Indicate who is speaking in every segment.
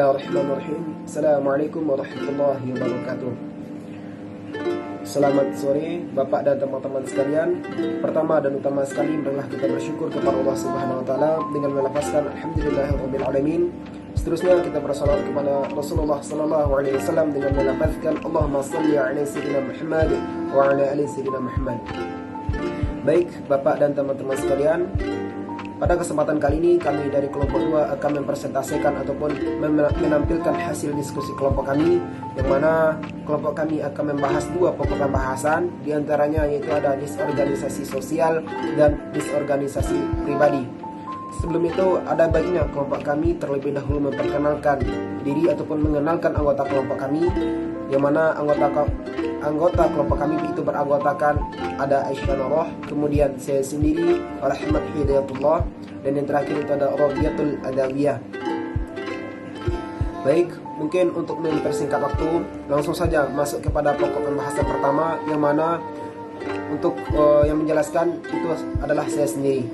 Speaker 1: Bismillahirrahmanirrahim. Assalamualaikum warahmatullahi wabarakatuh. Selamat sore Bapak dan teman-teman sekalian. Pertama dan utama sekali, marilah kita bersyukur kepada Allah Subhanahu wa taala dengan melafazkan alhamdulillahirabbil alamin. Seterusnya kita bersalawat kepada Rasulullah sallallahu alaihi wasallam dengan melafazkan Allahumma shalli ala sayyidina Muhammad wa ala ali sayyidina Muhammad. Baik Bapak dan teman-teman sekalian, pada kesempatan kali ini kami dari kelompok 2 akan mempresentasikan ataupun menampilkan hasil diskusi kelompok kami, yang mana kelompok kami akan membahas 2 pokok pembahasan, diantaranya yaitu ada disorganisasi sosial dan disorganisasi pribadi. Sebelum itu ada baiknya kelompok kami terlebih dahulu memperkenalkan diri ataupun mengenalkan anggota kelompok kami, yang mana anggota kelompok kami itu beranggotakan ada Aisyah Noroh, kemudian saya sendiri Rahmat Hidayatullah, dan yang terakhir itu ada Rabiatul Adawiyah. Baik, mungkin untuk mempersingkat waktu, langsung saja masuk kepada pokok pembahasan pertama, yang mana untuk yang menjelaskan itu adalah saya sendiri.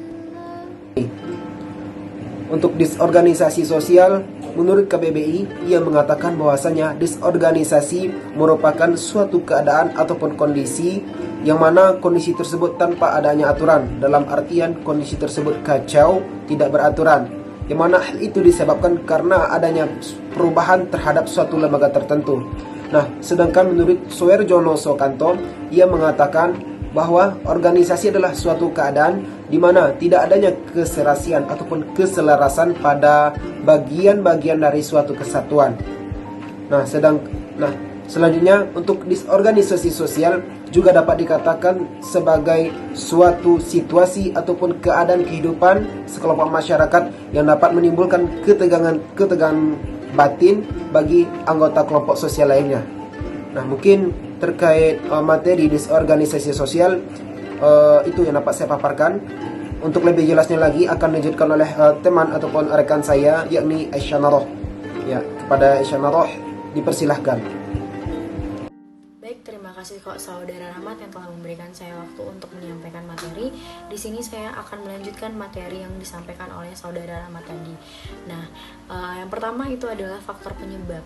Speaker 1: Untuk disorganisasi sosial, menurut KBBI, ia mengatakan bahwasanya disorganisasi merupakan suatu keadaan ataupun kondisi yang mana kondisi tersebut tanpa adanya aturan, dalam artian kondisi tersebut kacau, tidak beraturan, yang mana hal itu disebabkan karena adanya perubahan terhadap suatu lembaga tertentu. Nah, sedangkan menurut Suwerjono Soekanto, ia mengatakan bahwa organisasi adalah suatu keadaan di mana tidak adanya keserasian ataupun keselarasan pada bagian-bagian dari suatu kesatuan. Nah, selanjutnya untuk disorganisasi sosial juga dapat dikatakan sebagai suatu situasi ataupun keadaan kehidupan sekelompok masyarakat yang dapat menimbulkan ketegangan batin bagi anggota kelompok sosial lainnya. Nah, mungkin terkait materi disorganisasi sosial itu yang dapat saya paparkan. Untuk lebih jelasnya lagi akan dilanjutkan oleh teman ataupun rekan saya, yakni Aisyah Noroh. Ya, kepada Aisyah Noroh dipersilahkan.
Speaker 2: Baik, terima kasih kok saudara Rahmat yang telah memberikan saya waktu untuk menyampaikan materi. Di sini saya akan melanjutkan materi yang disampaikan oleh saudara Rahmat tadi. Nah, yang pertama itu adalah faktor penyebab.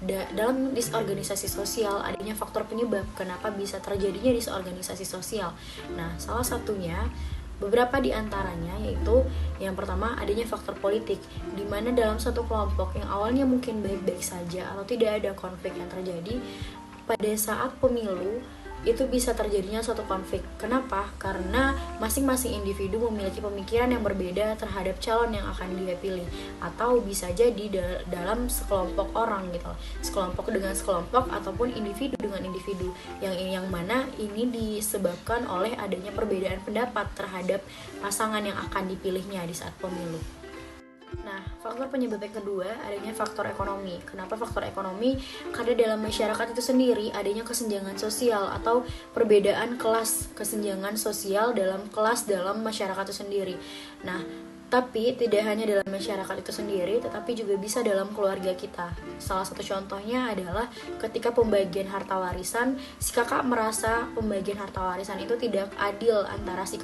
Speaker 2: Dalam disorganisasi sosial adanya faktor penyebab kenapa bisa terjadinya disorganisasi sosial. Nah, salah satunya beberapa di antaranya yaitu yang pertama adanya faktor politik, di mana dalam satu kelompok yang awalnya mungkin baik-baik saja atau tidak ada konflik yang terjadi, pada saat pemilu itu bisa terjadinya suatu konflik. Kenapa? Karena masing-masing individu memiliki pemikiran yang berbeda terhadap calon yang akan dia pilih, atau bisa jadi dalam sekelompok orang gitu, sekelompok dengan sekelompok ataupun individu dengan individu, yang mana ini disebabkan oleh adanya perbedaan pendapat terhadap pasangan yang akan dipilihnya di saat pemilu. Nah, faktor penyebab yang kedua adanya faktor ekonomi. Kenapa faktor ekonomi? Karena dalam masyarakat itu sendiri adanya kesenjangan sosial atau perbedaan kelas, kesenjangan sosial dalam kelas dalam masyarakat itu sendiri. Nah, tapi tidak hanya dalam masyarakat itu sendiri, tetapi juga bisa dalam keluarga kita. Salah satu contohnya adalah ketika pembagian harta warisan, si kakak merasa pembagian harta warisan itu tidak adil antara si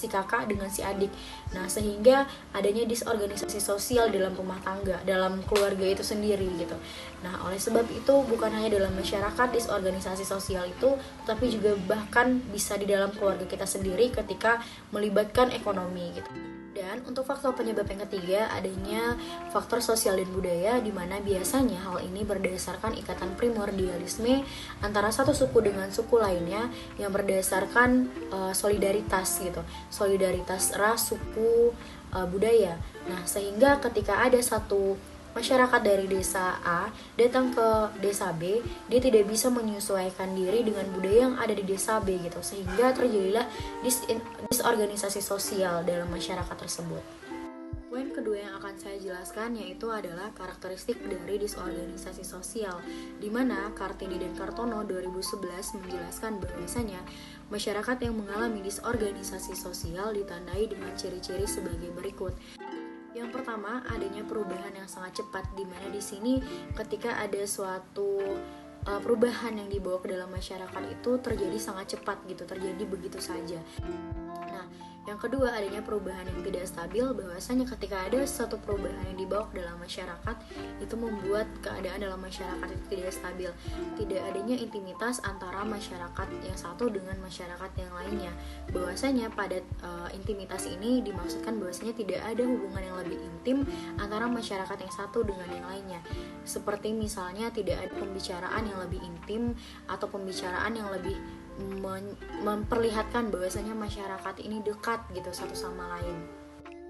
Speaker 2: kakak dengan si adik. Nah, sehingga adanya disorganisasi sosial dalam rumah tangga, dalam keluarga itu sendiri gitu. Nah, oleh sebab itu bukan hanya dalam masyarakat disorganisasi sosial itu, tetapi juga bahkan bisa di dalam keluarga kita sendiri ketika melibatkan ekonomi gitu. Dan untuk faktor penyebab yang ketiga adanya faktor sosial dan budaya, di mana biasanya hal ini berdasarkan ikatan primordialisme antara satu suku dengan suku lainnya yang berdasarkan solidaritas gitu, solidaritas ras, suku, budaya. Nah, sehingga ketika ada satu masyarakat dari desa A datang ke desa B, dia tidak bisa menyesuaikan diri dengan budaya yang ada di desa B gitu, sehingga terjadilah disorganisasi sosial dalam masyarakat tersebut. Poin kedua yang akan saya jelaskan yaitu adalah karakteristik dari disorganisasi sosial, di mana Kartini dan Kartono 2011 menjelaskan bahwasanya masyarakat yang mengalami disorganisasi sosial ditandai dengan ciri-ciri sebagai berikut. Yang pertama, adanya perubahan yang sangat cepat, di mana di sini ketika ada suatu perubahan yang dibawa ke dalam masyarakat itu terjadi sangat cepat gitu, terjadi begitu saja. Nah, Yang kedua, adanya perubahan yang tidak stabil, bahwasanya ketika ada suatu perubahan yang dibawa ke dalam masyarakat, itu membuat keadaan dalam masyarakat itu tidak stabil. Tidak adanya intimitas antara masyarakat yang satu dengan masyarakat yang lainnya. Bahwasanya pada intimitas ini dimaksudkan bahwasanya tidak ada hubungan yang lebih intim antara masyarakat yang satu dengan yang lainnya. Seperti misalnya tidak ada pembicaraan yang lebih intim atau pembicaraan yang lebih memperlihatkan bahwasanya masyarakat ini dekat gitu satu sama lain.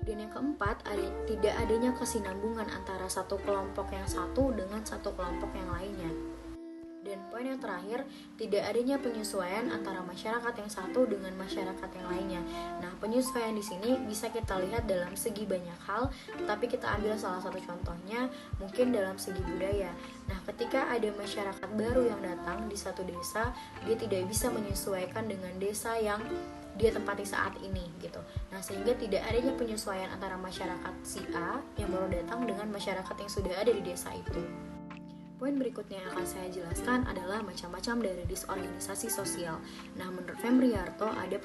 Speaker 2: Dan yang keempat, tidak adanya kesinambungan antara satu kelompok yang satu dengan satu kelompok yang lainnya. Dan poin yang terakhir, tidak adanya penyesuaian antara masyarakat yang satu dengan masyarakat yang lainnya. Nah, penyesuaian di sini bisa kita lihat dalam segi banyak hal, tapi kita ambil salah satu contohnya mungkin dalam segi budaya. Nah, ketika ada masyarakat baru yang datang di satu desa, dia tidak bisa menyesuaikan dengan desa yang dia tempati saat ini gitu. Nah, sehingga tidak adanya penyesuaian antara masyarakat si A yang baru datang dengan masyarakat yang sudah ada di desa itu. Poin berikutnya yang akan saya jelaskan adalah macam-macam dari disorganisasi sosial. Nah, menurut Fembriarto ada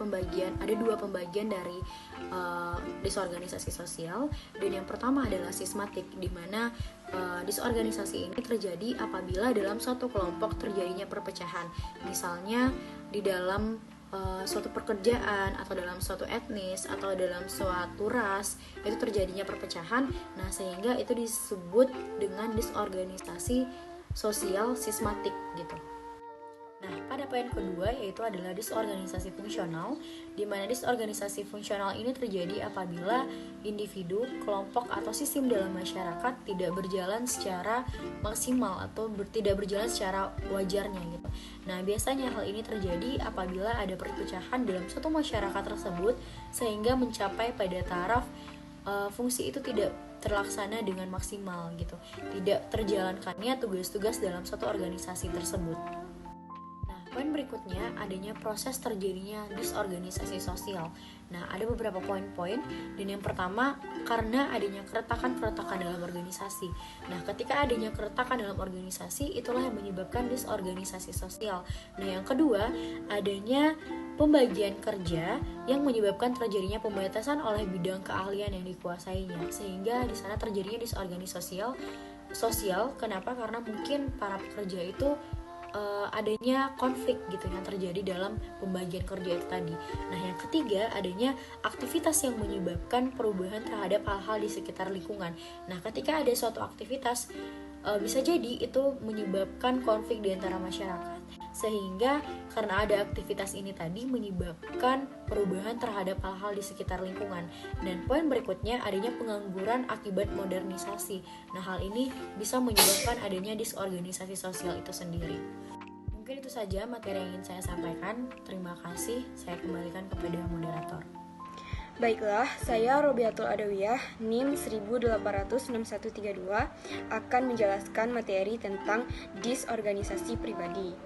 Speaker 2: dua pembagian dari disorganisasi sosial. Dan yang pertama adalah sistematik, di mana disorganisasi ini terjadi apabila dalam suatu kelompok terjadinya perpecahan. Misalnya di dalam suatu pekerjaan atau dalam suatu etnis atau dalam suatu ras itu terjadinya perpecahan. Nah, sehingga itu disebut dengan disorganisasi sosial sistematik gitu. Nah, pada poin kedua yaitu adalah disorganisasi fungsional, di mana disorganisasi fungsional ini terjadi apabila individu, kelompok atau sistem dalam masyarakat tidak berjalan secara maksimal atau tidak berjalan secara wajarnya gitu. Nah, biasanya hal ini terjadi apabila ada perpecahan dalam suatu masyarakat tersebut sehingga mencapai pada taraf fungsi itu tidak terlaksana dengan maksimal gitu. Tidak terjalankannya tugas-tugas dalam suatu organisasi tersebut. Poin berikutnya adanya proses terjadinya disorganisasi sosial. Nah, ada beberapa poin-poin. Dan yang pertama, karena adanya keretakan-keretakan dalam organisasi. Nah, ketika adanya keretakan dalam organisasi, itulah yang menyebabkan disorganisasi sosial. Nah, yang kedua, adanya pembagian kerja yang menyebabkan terjadinya pembatasan oleh bidang keahlian yang dikuasainya. Sehingga di sana terjadinya disorganisasi sosial. Kenapa? Karena mungkin para pekerja itu adanya konflik gitu yang terjadi dalam pembagian kerja itu tadi. Nah, yang ketiga adanya aktivitas yang menyebabkan perubahan terhadap hal-hal di sekitar lingkungan. Nah, ketika ada suatu aktivitas bisa jadi itu menyebabkan konflik di antara masyarakat, sehingga karena ada aktivitas ini tadi menyebabkan perubahan terhadap hal-hal di sekitar lingkungan. Dan poin berikutnya adanya pengangguran akibat modernisasi. Nah, hal ini bisa menyebabkan adanya disorganisasi sosial itu sendiri. Mungkin itu saja materi yang ingin saya sampaikan. Terima kasih. Saya kembalikan kepada moderator.
Speaker 3: Baiklah, saya Robiatul Adawiyah, NIM 1886132, akan menjelaskan materi tentang disorganisasi pribadi.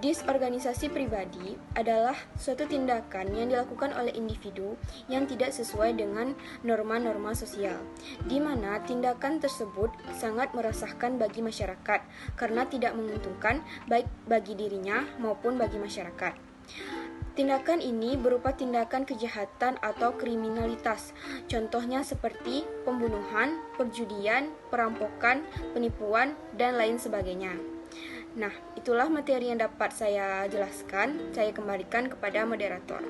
Speaker 3: Disorganisasi pribadi adalah suatu tindakan yang dilakukan oleh individu yang tidak sesuai dengan norma-norma sosial, di mana tindakan tersebut sangat meresahkan bagi masyarakat karena tidak menguntungkan baik bagi dirinya maupun bagi masyarakat. Tindakan ini berupa tindakan kejahatan atau kriminalitas, contohnya seperti pembunuhan, perjudian, perampokan, penipuan, dan lain sebagainya. Nah, itulah materi yang dapat saya jelaskan. Saya kembalikan kepada moderator.